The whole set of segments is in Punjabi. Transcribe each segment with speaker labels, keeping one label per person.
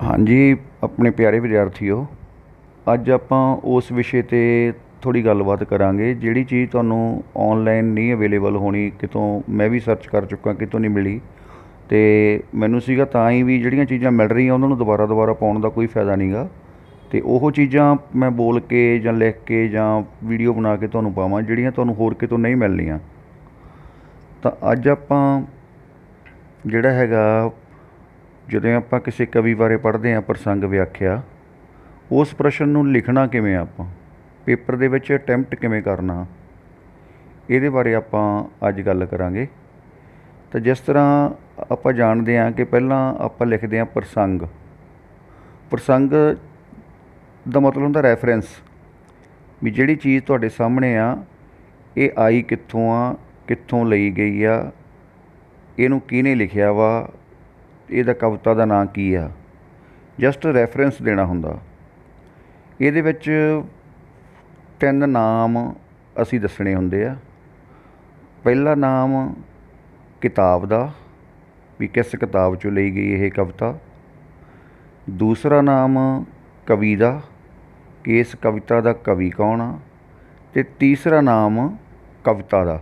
Speaker 1: हाँ जी, अपने प्यारे विद्यार्थियों, ਅੱਜ ਆਪਾਂ ਉਸ ਵਿਸ਼ੇ 'ਤੇ ਥੋੜ੍ਹੀ ਗੱਲਬਾਤ ਕਰਾਂਗੇ ਜਿਹੜੀ ਚੀਜ਼ ਤੁਹਾਨੂੰ ਔਨਲਾਈਨ ਨਹੀਂ ਅਵੇਲੇਬਲ ਹੋਣੀ। ਕਿਤੋਂ ਮੈਂ ਵੀ ਸਰਚ ਕਰ ਚੁੱਕਾ, ਕਿਤੋਂ ਨਹੀਂ ਮਿਲੀ ਅਤੇ ਮੈਨੂੰ ਸੀਗਾ ਤਾਂ ਹੀ ਵੀ ਜਿਹੜੀਆਂ ਚੀਜ਼ਾਂ ਮਿਲ ਰਹੀਆਂ ਉਹਨਾਂ ਨੂੰ ਦੁਬਾਰਾ ਦੁਬਾਰਾ ਪਾਉਣ ਦਾ ਕੋਈ ਫਾਇਦਾ ਨਹੀਂ ਗਾ। ਅਤੇ ਉਹ ਚੀਜ਼ਾਂ ਮੈਂ ਬੋਲ ਕੇ ਜਾਂ ਲਿਖ ਕੇ ਜਾਂ ਵੀਡੀਓ ਬਣਾ ਕੇ ਤੁਹਾਨੂੰ ਪਾਵਾਂ ਜਿਹੜੀਆਂ ਤੁਹਾਨੂੰ ਹੋਰ ਕਿਤੋਂ ਨਹੀਂ ਮਿਲਣੀਆਂ। ਤਾਂ ਅੱਜ ਆਪਾਂ ਜਿਹੜਾ ਹੈਗਾ, ਜਦੋਂ ਆਪਾਂ ਕਿਸੇ ਕਵੀ ਬਾਰੇ ਪੜ੍ਹਦੇ ਹਾਂ, ਪ੍ਰਸੰਗ ਵਿਆਖਿਆ, ਉਸ ਪ੍ਰਸ਼ਨ ਨੂੰ ਲਿਖਣਾ ਕਿਵੇਂ, ਆਪਾਂ ਪੇਪਰ ਦੇ ਵਿੱਚ ਅਟੈਂਪਟ ਕਿਵੇਂ ਕਰਨਾ, ਇਹਦੇ ਬਾਰੇ ਆਪਾਂ ਅੱਜ ਗੱਲ ਕਰਾਂਗੇ। ਤਾਂ ਜਿਸ ਤਰ੍ਹਾਂ ਆਪਾਂ ਜਾਣਦੇ ਹਾਂ ਕਿ ਪਹਿਲਾਂ ਆਪਾਂ ਲਿਖਦੇ ਹਾਂ ਪ੍ਰਸੰਗ। ਪ੍ਰਸੰਗ ਦਾ ਮਤਲਬ ਹੁੰਦਾ ਰੈਫਰੈਂਸ, ਵੀ ਜਿਹੜੀ ਚੀਜ਼ ਤੁਹਾਡੇ ਸਾਹਮਣੇ ਆ ਇਹ ਆਈ ਕਿੱਥੋਂ ਆ, ਕਿੱਥੋਂ ਲਈ ਗਈ ਆ, ਇਹਨੂੰ ਕਿਹਨੇ ਲਿਖਿਆ ਵਾ, ਇਹਦਾ ਕਵਿਤਾ ਦਾ ਨਾਂ ਕੀ ਆ। ਜਸਟ ਰੈਫਰੈਂਸ ਦੇਣਾ ਹੁੰਦਾ। ਇਹਦੇ ਵਿੱਚ 3 ਨਾਮ ਅਸੀਂ ਦੱਸਣੇ ਹੁੰਦੇ ਆ। ਪਹਿਲਾ ਨਾਮ ਕਿਤਾਬ ਦਾ, ਵੀ ਕਿਸ ਕਿਤਾਬ 'ਚੋਂ ਲਈ ਗਈ ਇਹ ਕਵਿਤਾ। ਦੂਸਰਾ ਨਾਮ ਕਵੀ ਦਾ, ਕਿ ਇਸ ਕਵਿਤਾ ਦਾ ਕਵੀ ਕੌਣ ਆ। ਅਤੇ ਤੀਸਰਾ ਨਾਮ ਕਵਿਤਾ ਦਾ,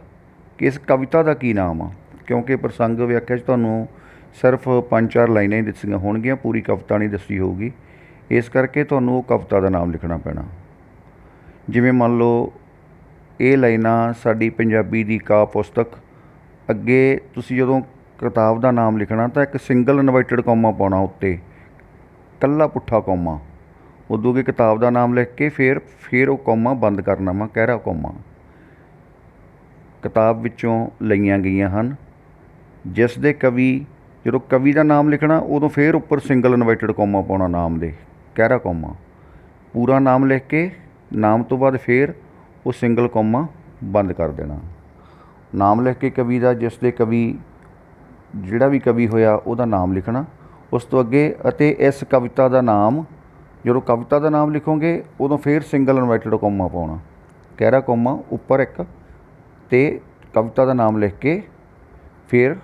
Speaker 1: ਕਿ ਇਸ ਕਵਿਤਾ ਦਾ ਕੀ ਨਾਮ ਆ। ਕਿਉਂਕਿ ਪ੍ਰਸੰਗ ਵਿਆਖਿਆ 'ਚ ਤੁਹਾਨੂੰ ਸਿਰਫ 5-4 ਲਾਈਨਾਂ ਹੀ ਦੱਸੀਆਂ ਹੋਣਗੀਆਂ, ਪੂਰੀ ਕਵਿਤਾ ਨਹੀਂ ਦੱਸੀ ਹੋਊਗੀ। ਇਸ ਕਰਕੇ ਤੁਹਾਨੂੰ ਉਹ ਕਵਿਤਾ ਦਾ ਨਾਮ ਲਿਖਣਾ ਪੈਣਾ। ਜਿਵੇਂ ਮੰਨ ਲਓ ਇਹ ਲਾਈਨਾਂ ਸਾਡੀ ਪੰਜਾਬੀ ਦੀ ਕਾਵਿ ਪੁਸਤਕ। ਅੱਗੇ ਤੁਸੀਂ ਜਦੋਂ ਕਿਤਾਬ ਦਾ ਨਾਮ ਲਿਖਣਾ ਤਾਂ ਇੱਕ ਸਿੰਗਲ ਇਨਵਰਟਡ ਕੌਮਾ ਪਾਉਣਾ ਉੱਤੇ, ਇਕੱਲਾ ਪੁੱਠਾ ਕੌਮਾ। ਉਦੋਂ ਅੱਗੇ ਕਿਤਾਬ ਦਾ ਨਾਮ ਲਿਖ ਕੇ ਫਿਰ ਉਹ ਕੌਮਾ ਬੰਦ ਕਰਨਾ ਵਾ, ਗਹਿਰਾ ਕੌਮਾ। ਕਿਤਾਬ ਵਿੱਚੋਂ ਲਈਆਂ ਗਈਆਂ ਹਨ। ਜਿਸ ਦੇ ਕਵੀ, ਜਦੋਂ ਕਵੀ ਦਾ ਨਾਮ ਲਿਖਣਾ ਉਦੋਂ ਫਿਰ ਉੱਪਰ ਸਿੰਗਲ ਇਨਵਰਟਡ ਕੌਮਾ ਪਾਉਣਾ, ਨਾਮ ਦੇ ਗਹਿਰਾ ਕੌਮਾ। ਪੂਰਾ ਨਾਮ ਲਿਖ ਕੇ ਨਾਮ ਤੋਂ ਬਾਅਦ ਫਿਰ ਉਹ ਸਿੰਗਲ ਕੌਮਾ ਬੰਦ ਕਰ ਦੇਣਾ। ਨਾਮ ਲਿਖ ਕੇ ਕਵੀ ਦਾ, ਜਿਸ ਦੇ ਕਵੀ, ਜਿਹੜਾ ਵੀ ਕਵੀ ਹੋਇਆ ਉਹਦਾ ਨਾਮ ਲਿਖਣਾ। ਉਸ ਤੋਂ ਅੱਗੇ ਅਤੇ ਇਸ ਕਵਿਤਾ ਦਾ ਨਾਮ, ਜਦੋਂ ਕਵਿਤਾ ਦਾ ਨਾਮ ਲਿਖੋਗੇ ਉਦੋਂ ਫਿਰ ਸਿੰਗਲ ਇਨਵਰਟਡ ਕੌਮਾ ਪਾਉਣਾ, ਗਹਿਰਾ ਕੌਮਾ ਉੱਪਰ ਇੱਕ, ਅਤੇ ਕਵਿਤਾ ਦਾ ਨਾਮ ਲਿਖ ਕੇ ਫਿਰ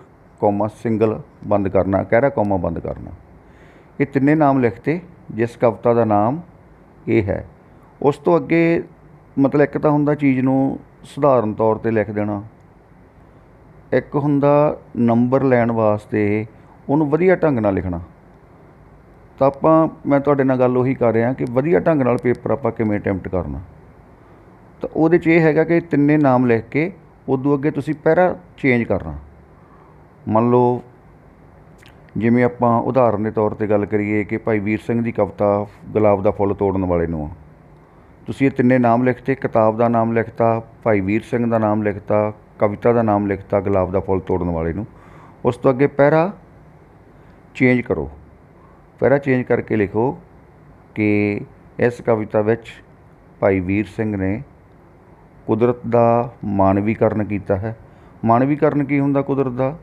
Speaker 1: ਕੌਮਾ ਸਿੰਗਲ ਬੰਦ ਕਰਨਾ, ਗਹਿਰਾ ਕੌਮਾ ਬੰਦ ਕਰਨਾ। ਇਹ ਤਿੰਨੇ ਨਾਮ ਲਿਖਤੇ ਜਿਸ ਕਵਿਤਾ ਦਾ ਨਾਮ ਇਹ ਹੈ। ਉਸ ਤੋਂ ਅੱਗੇ ਮਤਲਬ ਇੱਕ ਤਾਂ ਹੁੰਦਾ ਚੀਜ਼ ਨੂੰ ਸਧਾਰਨ ਤੌਰ 'ਤੇ ਲਿਖ ਦੇਣਾ, ਇੱਕ ਹੁੰਦਾ ਨੰਬਰ ਲੈਣ ਵਾਸਤੇ ਉਹਨੂੰ ਵਧੀਆ ਢੰਗ ਨਾਲ ਲਿਖਣਾ। ਤਾਂ ਮੈਂ ਤੁਹਾਡੇ ਨਾਲ ਗੱਲ ਉਹੀ ਕਰ ਰਿਹਾ ਕਿ ਵਧੀਆ ਢੰਗ ਨਾਲ ਪੇਪਰ ਆਪਾਂ ਕਿਵੇਂ ਅਟੈਂਪਟ ਕਰਨਾ। ਤਾਂ ਉਹਦੇ 'ਚ ਇਹ ਹੈਗਾ ਕਿ ਤਿੰਨੇ ਨਾਮ ਲਿਖ ਕੇ ਉਦੋਂ ਅੱਗੇ ਤੁਸੀਂ ਪੈਰਾ ਚੇਂਜ ਕਰਨਾ। ਮੰਨ ਲਓ ਜਿਵੇਂ ਆਪਾਂ ਉਦਾਹਰਨ ਦੇ ਤੌਰ 'ਤੇ ਗੱਲ ਕਰੀਏ ਕਿ ਭਾਈ ਵੀਰ ਸਿੰਘ ਦੀ ਕਵਿਤਾ ਗੁਲਾਬ ਦਾ ਫੁੱਲ ਤੋੜਨ ਵਾਲੇ ਨੂੰ ਆ। ਤੁਸੀਂ ਇਹ ਤਿੰਨੇ ਨਾਮ ਲਿਖਤੇ, ਕਿਤਾਬ ਦਾ ਨਾਮ ਲਿਖਤਾ, ਭਾਈ ਵੀਰ ਸਿੰਘ ਦਾ ਨਾਮ ਲਿਖਤਾ, ਕਵਿਤਾ ਦਾ ਨਾਮ ਲਿਖਤਾ ਗੁਲਾਬ ਦਾ ਫੁੱਲ ਤੋੜਨ ਵਾਲੇ ਨੂੰ। ਉਸ ਤੋਂ ਅੱਗੇ ਪੈਰਾ ਚੇਂਜ ਕਰੋ। ਪੈਰਾ ਚੇਂਜ ਕਰਕੇ ਲਿਖੋ ਕਿ ਇਸ ਕਵਿਤਾ ਵਿੱਚ ਭਾਈ ਵੀਰ ਸਿੰਘ ਨੇ ਕੁਦਰਤ ਦਾ ਮਾਨਵੀਕਰਨ ਕੀਤਾ ਹੈ। ਮਾਨਵੀਕਰਨ ਕੀ ਹੁੰਦਾ ਕੁਦਰਤ ਦਾ,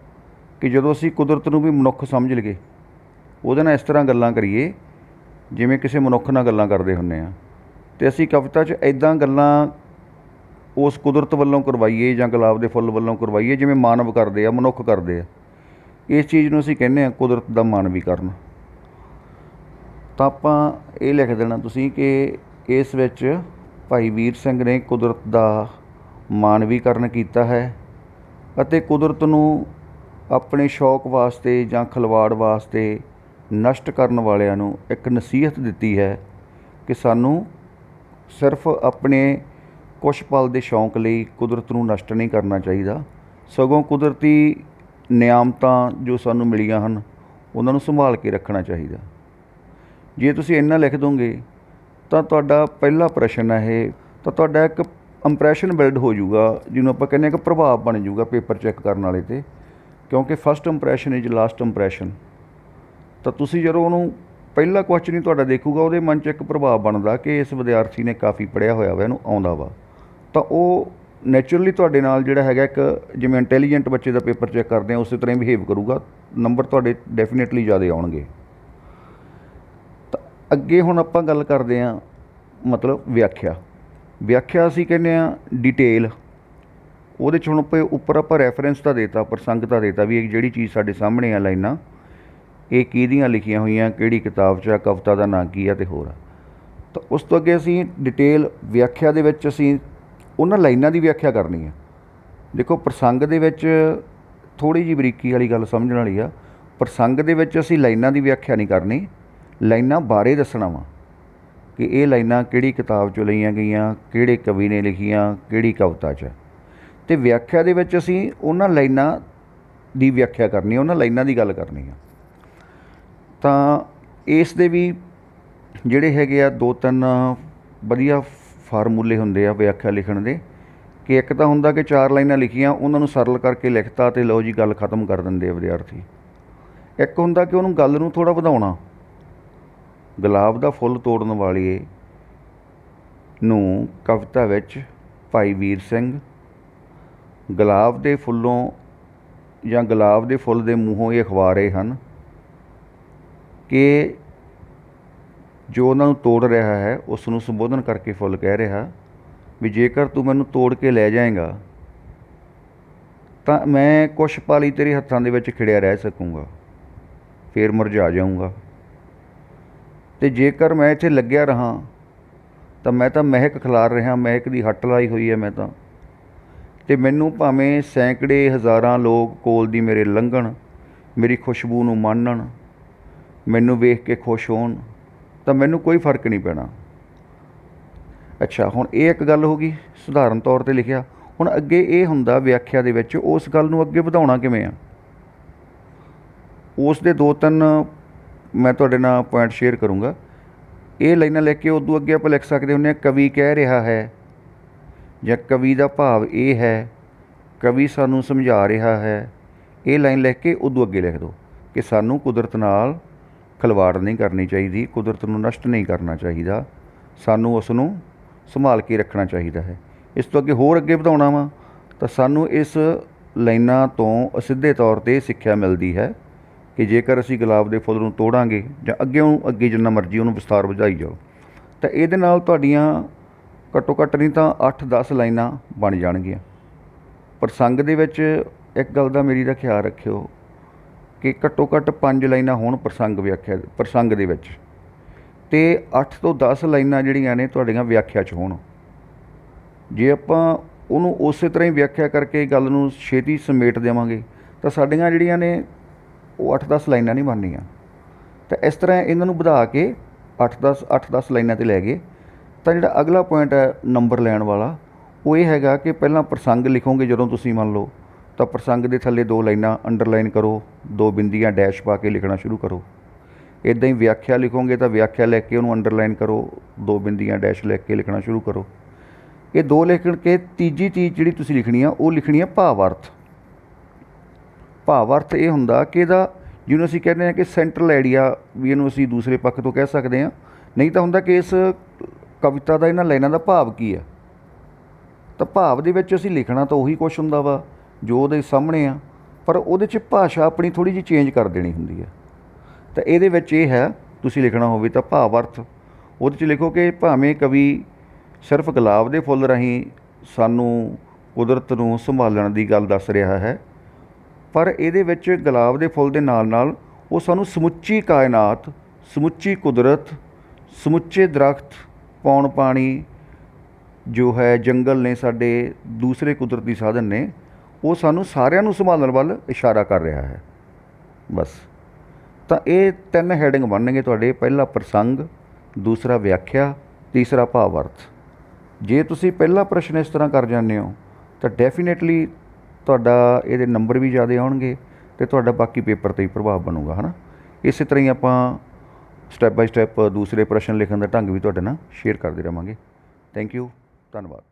Speaker 1: ਕਿ ਜਦੋਂ ਅਸੀਂ ਕੁਦਰਤ ਨੂੰ ਵੀ ਮਨੁੱਖ ਸਮਝ ਲਈਏ, ਉਹਦੇ ਨਾਲ ਇਸ ਤਰ੍ਹਾਂ ਗੱਲਾਂ ਕਰੀਏ ਜਿਵੇਂ ਕਿਸੇ ਮਨੁੱਖ ਨਾਲ ਗੱਲਾਂ ਕਰਦੇ ਹੁੰਦੇ ਹਾਂ, ਅਤੇ ਅਸੀਂ ਕਵਿਤਾ 'ਚ ਇੱਦਾਂ ਗੱਲਾਂ ਉਸ ਕੁਦਰਤ ਵੱਲੋਂ ਕਰਵਾਈਏ ਜਾਂ ਗੁਲਾਬ ਦੇ ਫੁੱਲ ਵੱਲੋਂ ਕਰਵਾਈਏ ਜਿਵੇਂ ਮਾਨਵ ਕਰਦੇ ਆ, ਮਨੁੱਖ ਕਰਦੇ ਆ। ਇਸ ਚੀਜ਼ ਨੂੰ ਅਸੀਂ ਕਹਿੰਦੇ ਹਾਂ ਕੁਦਰਤ ਦਾ ਮਾਨਵੀਕਰਨ। ਤਾਂ ਆਪਾਂ ਇਹ ਲਿਖ ਦੇਣਾ ਤੁਸੀਂ ਕਿ ਇਸ ਵਿੱਚ ਭਾਈ ਵੀਰ ਸਿੰਘ ਨੇ ਕੁਦਰਤ ਦਾ ਮਾਨਵੀਕਰਨ ਕੀਤਾ ਹੈ ਅਤੇ ਕੁਦਰਤ ਨੂੰ ਆਪਣੇ ਸ਼ੌਕ ਵਾਸਤੇ ਜਾਂ ਖਿਲਵਾੜ ਵਾਸਤੇ ਨਸ਼ਟ ਕਰਨ ਵਾਲਿਆਂ ਨੂੰ ਇੱਕ ਨਸੀਹਤ ਦਿੱਤੀ ਹੈ ਕਿ ਸਾਨੂੰ ਸਿਰਫ ਆਪਣੇ ਕੁਛ ਪਲ ਦੇ ਸ਼ੌਂਕ ਲਈ ਕੁਦਰਤ ਨੂੰ ਨਸ਼ਟ ਨਹੀਂ ਕਰਨਾ ਚਾਹੀਦਾ, ਸਗੋਂ ਕੁਦਰਤੀ ਨਿਆਮਤਾਂ ਜੋ ਸਾਨੂੰ ਮਿਲੀਆਂ ਹਨ ਉਹਨਾਂ ਨੂੰ ਸੰਭਾਲ ਕੇ ਰੱਖਣਾ ਚਾਹੀਦਾ। ਜੇ ਤੁਸੀਂ ਇੰਨਾ ਲਿਖ ਦੋਗੇ ਤਾਂ ਤੁਹਾਡਾ ਪਹਿਲਾ ਪ੍ਰਸ਼ਨ ਹੈ ਇਹ, ਤਾਂ ਤੁਹਾਡਾ ਇੱਕ ਇੰਪਰੈਸ਼ਨ ਬਿਲਡ ਹੋ ਜਾਊਗਾ, ਜਿਹਨੂੰ ਆਪਾਂ ਕਹਿੰਦੇ ਹਾਂ ਕਿ ਪ੍ਰਭਾਵ ਬਣ ਜਾਊਗਾ ਪੇਪਰ ਚੈੱਕ ਕਰਨ ਵਾਲੇ 'ਤੇ। ਕਿਉਂਕਿ first impression is last impression. ਤਾਂ ਤੁਸੀਂ ਜਦੋਂ ਉਹਨੂੰ ਪਹਿਲਾ ਕੁਐਸਚਨ ਹੀ ਤੁਹਾਡਾ ਦੇਖੂਗਾ, ਉਹਦੇ ਮਨ 'ਚ ਇੱਕ ਪ੍ਰਭਾਵ ਬਣਦਾ ਕਿ ਇਸ ਵਿਦਿਆਰਥੀ ਨੇ ਕਾਫੀ ਪੜ੍ਹਿਆ ਹੋਇਆ ਵਾ, ਇਹਨੂੰ ਆਉਂਦਾ ਵਾ। ਤਾਂ ਉਹ ਨੈਚੁਰਲੀ ਤੁਹਾਡੇ ਨਾਲ ਜਿਹੜਾ ਹੈਗਾ, ਇੱਕ ਜਿਵੇਂ ਇੰਟੈਲੀਜੈਂਟ ਬੱਚੇ ਦਾ ਪੇਪਰ ਚੈੱਕ ਕਰਦੇ ਆ ਉਸੇ ਤਰ੍ਹਾਂ ਹੀ ਬਿਹੇਵ ਕਰੂਗਾ, ਨੰਬਰ ਤੁਹਾਡੇ ਡੈਫੀਨੇਟਲੀ ਜ਼ਿਆਦਾ ਆਉਣਗੇ। ਤਾਂ ਅੱਗੇ ਹੁਣ ਆਪਾਂ ਗੱਲ ਕਰਦੇ ਹਾਂ ਮਤਲਬ ਵਿਆਖਿਆ। ਵਿਆਖਿਆ ਅਸੀਂ ਕਹਿੰਦੇ ਹਾਂ ਡਿਟੇਲ। ਉਹਦੇ 'ਚ ਹੁਣ ਉੱਪਰ ਆਪਾਂ ਰੈਫਰੈਂਸ ਤਾਂ ਦੇਤਾ, ਪ੍ਰਸੰਗ ਤਾਂ ਦੇਤਾ ਵੀ ਇਹ ਜਿਹੜੀ ਚੀਜ਼ ਸਾਡੇ ਸਾਹਮਣੇ ਆ ਲਾਈਨਾਂ, ਇਹ ਕਿਹਦੀਆਂ ਲਿਖੀਆਂ ਹੋਈਆਂ, ਕਿਹੜੀ ਕਿਤਾਬ 'ਚ ਆ, ਕਵਿਤਾ ਦਾ ਨਾਂ ਕੀ ਆ ਅਤੇ ਹੋਰ ਆ। ਤਾਂ ਉਸ ਤੋਂ ਅੱਗੇ ਅਸੀਂ ਡਿਟੇਲ ਵਿਆਖਿਆ ਦੇ ਵਿੱਚ ਅਸੀਂ ਉਹਨਾਂ ਲਾਈਨਾਂ ਦੀ ਵਿਆਖਿਆ ਕਰਨੀ ਆ। ਦੇਖੋ ਪ੍ਰਸੰਗ ਦੇ ਵਿੱਚ ਥੋੜ੍ਹੀ ਜਿਹੀ ਬਰੀਕੀ ਵਾਲੀ ਗੱਲ ਸਮਝਣ ਵਾਲੀ ਆ। ਪ੍ਰਸੰਗ ਦੇ ਵਿੱਚ ਅਸੀਂ ਲਾਈਨਾਂ ਦੀ ਵਿਆਖਿਆ ਨਹੀਂ ਕਰਨੀ, ਲਾਈਨਾਂ ਬਾਰੇ ਦੱਸਣਾ ਵਾ ਕਿ ਇਹ ਲਾਈਨਾਂ ਕਿਹੜੀ ਕਿਤਾਬ 'ਚੋਂ ਲਈਆਂ ਗਈਆਂ, ਕਿਹੜੇ ਕਵੀ ਨੇ ਲਿਖੀਆਂ, ਕਿਹੜੀ ਕਵਿਤਾ 'ਚ। ਅਤੇ ਵਿਆਖਿਆ ਦੇ ਵਿੱਚ ਅਸੀਂ ਉਹਨਾਂ ਲਾਈਨਾਂ ਦੀ ਵਿਆਖਿਆ ਕਰਨੀ, ਉਹਨਾਂ ਲਾਈਨਾਂ ਦੀ ਗੱਲ ਕਰਨੀ ਆ। ਤਾਂ ਇਸ ਦੇ ਵੀ ਜਿਹੜੇ ਹੈਗੇ ਆ 2-3 ਵਧੀਆ ਫਾਰਮੂਲੇ ਹੁੰਦੇ ਆ ਵਿਆਖਿਆ ਲਿਖਣ ਦੇ, ਕਿ ਇੱਕ ਤਾਂ ਹੁੰਦਾ ਕਿ 4 ਲਾਈਨਾਂ ਲਿਖੀਆਂ, ਉਹਨਾਂ ਨੂੰ ਸਰਲ ਕਰਕੇ ਲਿਖਤਾ ਅਤੇ ਲਓ ਜੀ ਗੱਲ ਖ਼ਤਮ ਕਰ ਦਿੰਦੇ ਆ ਵਿਦਿਆਰਥੀ। ਇੱਕ ਹੁੰਦਾ ਕਿ ਉਹਨੂੰ ਗੱਲ ਨੂੰ ਥੋੜ੍ਹਾ ਵਧਾਉਣਾ। ਗੁਲਾਬ ਦਾ ਫੁੱਲ ਤੋੜਨ ਵਾਲੇ ਨੂੰ ਕਵਿਤਾ ਵਿੱਚ ਭਾਈ ਵੀਰ ਸਿੰਘ ਗੁਲਾਬ ਦੇ ਫੁੱਲੋਂ ਜਾਂ ਗੁਲਾਬ ਦੇ ਫੁੱਲ ਦੇ ਮੂੰਹੋਂ ਇਹ ਅਖਵਾ ਰਹੇ ਹਨ ਕਿ ਜੋ ਉਹਨਾਂ ਨੂੰ ਤੋੜ ਰਿਹਾ ਹੈ ਉਸ ਨੂੰ ਸੰਬੋਧਨ ਕਰਕੇ ਫੁੱਲ ਕਹਿ ਰਿਹਾ ਵੀ ਜੇਕਰ ਤੂੰ ਮੈਨੂੰ ਤੋੜ ਕੇ ਲੈ ਜਾਏਗਾ ਤਾਂ ਮੈਂ ਕੁਛ ਪਲ ਹੀ ਤੇਰੇ ਹੱਥਾਂ ਦੇ ਵਿੱਚ ਖਿੜਿਆ ਰਹਿ ਸਕੂੰਗਾ, ਫਿਰ ਮੁਰਝਾ ਜਾਊਂਗਾ। ਅਤੇ ਜੇਕਰ ਮੈਂ ਇੱਥੇ ਲੱਗਿਆ ਰਹਾਂ ਤਾਂ ਮੈਂ ਤਾਂ ਮਹਿਕ ਖਿਲਾਰ ਰਿਹਾ, ਮਹਿਕ ਦੀ ਹੱਟ ਲਾਈ ਹੋਈ ਹੈ ਮੈਂ ਤਾਂ। ਅਤੇ ਮੈਨੂੰ ਭਾਵੇਂ ਸੈਂਕੜੇ ਹਜ਼ਾਰਾਂ ਲੋਕ ਕੋਲ ਦੀ ਮੇਰੇ ਲੰਘਣ, ਮੇਰੀ ਖੁਸ਼ਬੂ ਨੂੰ ਮਾਣਨ, ਮੈਨੂੰ ਵੇਖ ਕੇ ਖੁਸ਼ ਹੋਣ, ਤਾਂ ਮੈਨੂੰ ਕੋਈ ਫਰਕ ਨਹੀਂ ਪੈਣਾ। ਅੱਛਾ, ਹੁਣ ਇਹ ਇੱਕ ਗੱਲ ਹੋ ਗਈ ਸਧਾਰਨ ਤੌਰ 'ਤੇ ਲਿਖਿਆ। ਹੁਣ ਅੱਗੇ ਇਹ ਹੁੰਦਾ ਵਿਆਖਿਆ ਦੇ ਵਿੱਚ ਉਸ ਗੱਲ ਨੂੰ ਅੱਗੇ ਵਧਾਉਣਾ ਕਿਵੇਂ ਆ, ਉਸ ਦੇ 2-3 ਮੈਂ ਤੁਹਾਡੇ ਨਾਲ ਪੁਆਇੰਟ ਸ਼ੇਅਰ ਕਰੂੰਗਾ। ਇਹ ਲਾਈਨਾਂ ਲਿਖ ਕੇ ਉਦੋਂ ਅੱਗੇ ਆਪਾਂ ਲਿਖ ਸਕਦੇ ਹੁੰਦੇ ਹਾਂ ਕਵੀ ਕਹਿ ਰਿਹਾ ਹੈ, ਜਾਂ ਕਵੀ ਦਾ ਭਾਵ ਇਹ ਹੈ, ਕਵੀ ਸਾਨੂੰ ਸਮਝਾ ਰਿਹਾ ਹੈ। ਇਹ ਲਾਈਨ ਲਿਖ ਕੇ ਉਦੋਂ ਅੱਗੇ ਲਿਖ ਦਿਓ ਕਿ ਸਾਨੂੰ ਕੁਦਰਤ ਨਾਲ ਖਿਲਵਾੜ ਨਹੀਂ ਕਰਨੀ ਚਾਹੀਦੀ, ਕੁਦਰਤ ਨੂੰ ਨਸ਼ਟ ਨਹੀਂ ਕਰਨਾ ਚਾਹੀਦਾ, ਸਾਨੂੰ ਉਸ ਨੂੰ ਸੰਭਾਲ ਕੇ ਰੱਖਣਾ ਚਾਹੀਦਾ ਹੈ। ਇਸ ਤੋਂ ਅੱਗੇ ਹੋਰ ਅੱਗੇ ਵਧਾਉਣਾ ਵਾ ਤਾਂ ਸਾਨੂੰ ਇਸ ਲਾਈਨਾਂ ਤੋਂ ਸਿੱਧੇ ਤੌਰ 'ਤੇ ਸਿੱਖਿਆ ਮਿਲਦੀ ਹੈ ਕਿ ਜੇਕਰ ਅਸੀਂ ਗੁਲਾਬ ਦੇ ਫੁੱਲ ਨੂੰ ਤੋੜਾਂਗੇ ਜਾਂ ਅੱਗੇ ਜਿੰਨਾ ਮਰਜ਼ੀ ਉਹਨੂੰ ਵਿਸਤਾਰ ਵਧਾਈ ਜਾਓ, ਤਾਂ ਇਹਦੇ ਨਾਲ ਤੁਹਾਡੀਆਂ ਘੱਟੋ ਘੱਟ ਨਹੀਂ ਤਾਂ 8-10 ਲਾਈਨਾਂ ਬਣ ਜਾਣਗੀਆਂ। ਪ੍ਰਸੰਗ ਦੇ ਵਿੱਚ ਇੱਕ ਗੱਲ ਦਾ ਮੇਰੀ ਦਾ ਖਿਆਲ ਰੱਖਿਓ ਕਿ ਘੱਟੋ ਘੱਟ 5 ਲਾਈਨਾਂ ਹੋਣ ਪ੍ਰਸੰਗ ਦੇ ਵਿੱਚ, ਅਤੇ 8 ਤੋਂ 10 ਲਾਈਨਾਂ ਜਿਹੜੀਆਂ ਨੇ ਤੁਹਾਡੀਆਂ ਵਿਆਖਿਆ 'ਚ ਹੋਣ। ਜੇ ਆਪਾਂ ਉਹਨੂੰ ਉਸੇ ਤਰ੍ਹਾਂ ਹੀ ਵਿਆਖਿਆ ਕਰਕੇ ਗੱਲ ਨੂੰ ਛੇਤੀ ਸਮੇਟ ਦੇਵਾਂਗੇ ਤਾਂ ਸਾਡੀਆਂ ਜਿਹੜੀਆਂ ਨੇ ਉਹ 8-10 ਲਾਈਨਾਂ ਨਹੀਂ ਬਣਨੀਆਂ। ਤਾਂ ਇਸ ਤਰ੍ਹਾਂ ਇਹਨਾਂ ਨੂੰ ਵਧਾ ਕੇ 8-10 ਲਾਈਨਾਂ 'ਤੇ ਲੈ ਗਏ। ਤਾਂ ਜਿਹੜਾ ਅਗਲਾ ਪੁਆਇੰਟ ਹੈ ਨੰਬਰ ਲੈਣ ਵਾਲਾ, ਉਹ ਇਹ ਹੈਗਾ ਕਿ ਪਹਿਲਾਂ ਪ੍ਰਸੰਗ ਲਿਖੋਗੇ ਜਦੋਂ ਤੁਸੀਂ ਮੰਨ ਲਓ, ਤਾਂ ਪ੍ਰਸੰਗ ਦੇ ਥੱਲੇ 2 ਲਾਈਨਾਂ ਅੰਡਰਲਾਈਨ ਕਰੋ, 2 ਬਿੰਦੀਆਂ ਡੈਸ਼ ਪਾ ਕੇ ਲਿਖਣਾ ਸ਼ੁਰੂ ਕਰੋ। ਇੱਦਾਂ ਹੀ ਵਿਆਖਿਆ ਲਿਖੋਗੇ ਤਾਂ ਵਿਆਖਿਆ ਲਿਖ ਕੇ ਉਹਨੂੰ ਅੰਡਰਲਾਈਨ ਕਰੋ, 2 ਬਿੰਦੀਆਂ ਡੈਸ਼ ਲਿਖ ਕੇ ਲਿਖਣਾ ਸ਼ੁਰੂ ਕਰੋ। ਇਹ 2 ਲਿਖ ਕੇ ਤੀਜੀ ਚੀਜ਼ ਜਿਹੜੀ ਤੁਸੀਂ ਲਿਖਣੀ ਆ ਉਹ ਲਿਖਣੀ ਆ ਭਾਵ ਅਰਥ। ਭਾਵ ਅਰਥ ਇਹ ਹੁੰਦਾ ਕਿ ਇਹਦਾ ਜਿਹਨੂੰ ਅਸੀਂ ਕਹਿੰਦੇ ਹਾਂ ਕਿ ਸੈਂਟਰਲ ਆਈਡੀਆ ਵੀ ਇਹਨੂੰ ਅਸੀਂ ਦੂਸਰੇ ਪੱਖ ਤੋਂ ਕਹਿ ਸਕਦੇ ਹਾਂ, ਨਹੀਂ ਤਾਂ ਹੁੰਦਾ ਕਿ ਇਸ ਕਵਿਤਾ ਦਾ ਇਹਨਾਂ ਲਾਈਨਾਂ ਦਾ ਭਾਵ ਕੀ ਆ। ਤਾਂ ਭਾਵ ਦੇ ਵਿੱਚ ਅਸੀਂ ਲਿਖਣਾ ਤਾਂ ਉਹੀ ਕੁਛ ਹੁੰਦਾ ਵਾ ਜੋ ਉਹਦੇ ਸਾਹਮਣੇ ਆ, ਪਰ ਉਹਦੇ 'ਚ ਭਾਸ਼ਾ ਆਪਣੀ ਥੋੜ੍ਹੀ ਜਿਹੀ ਚੇਂਜ ਕਰ ਦੇਣੀ ਹੁੰਦੀ ਹੈ। ਤਾਂ ਇਹਦੇ ਵਿੱਚ ਇਹ ਹੈ ਤੁਸੀਂ ਲਿਖਣਾ ਹੋਵੇ ਤਾਂ ਭਾਵ ਅਰਥ ਉਹਦੇ 'ਚ ਲਿਖੋ ਕਿ ਭਾਵੇਂ ਕਵੀ ਸਿਰਫ ਗੁਲਾਬ ਦੇ ਫੁੱਲ ਰਾਹੀਂ ਸਾਨੂੰ ਕੁਦਰਤ ਨੂੰ ਸੰਭਾਲਣ ਦੀ ਗੱਲ ਦੱਸ ਰਿਹਾ ਹੈ, ਪਰ ਇਹਦੇ ਵਿੱਚ ਗੁਲਾਬ ਦੇ ਫੁੱਲ ਦੇ ਨਾਲ ਨਾਲ ਉਹ ਸਾਨੂੰ ਸਮੁੱਚੀ ਕਾਇਨਾਤ, ਸਮੁੱਚੀ ਕੁਦਰਤ, ਸਮੁੱਚੇ ਦਰਖਤ, ਪੌਣ ਪਾਣੀ ਜੋ ਹੈ, ਜੰਗਲ ਨੇ ਸਾਡੇ, ਦੂਸਰੇ ਕੁਦਰਤੀ ਸਾਧਨ ਨੇ, ਉਹ ਸਾਨੂੰ ਸਾਰਿਆਂ ਨੂੰ ਸੰਭਾਲਣ ਵੱਲ ਇਸ਼ਾਰਾ ਕਰ ਰਿਹਾ ਹੈ। ਬਸ, ਤਾਂ ਇਹ 3 ਹੈਡਿੰਗ ਬਣਨਗੇ ਤੁਹਾਡੇ। ਪਹਿਲਾ ਪ੍ਰਸੰਗ, ਦੂਸਰਾ ਵਿਆਖਿਆ, ਤੀਸਰਾ ਭਾਵ ਅਰਥ। ਜੇ ਤੁਸੀਂ ਪਹਿਲਾ ਪ੍ਰਸ਼ਨ ਇਸ ਤਰ੍ਹਾਂ ਕਰ ਜਾਂਦੇ ਹੋ ਤਾਂ ਡੈਫੀਨੇਟਲੀ ਤੁਹਾਡਾ ਇਹਦੇ ਨੰਬਰ ਵੀ ਜ਼ਿਆਦਾ ਆਉਣਗੇ ਅਤੇ ਤੁਹਾਡਾ ਬਾਕੀ ਪੇਪਰ 'ਤੇ ਹੀ ਪ੍ਰਭਾਵ ਬਣੂਗਾ, ਹੈ ਨਾ। ਇਸੇ ਤਰ੍ਹਾਂ ਹੀ ਆਪਾਂ ਸਟੈਪ ਬਾਈ ਸਟੈਪ ਦੂਸਰੇ ਪ੍ਰਸ਼ਨ ਲਿਖਣ ਦਾ ਢੰਗ ਵੀ ਤੁਹਾਡੇ ਨਾਲ ਸ਼ੇਅਰ ਕਰਦੇ ਰਹਾਂਗੇ। ਥੈਂਕ ਯੂ, ਧੰਨਵਾਦ।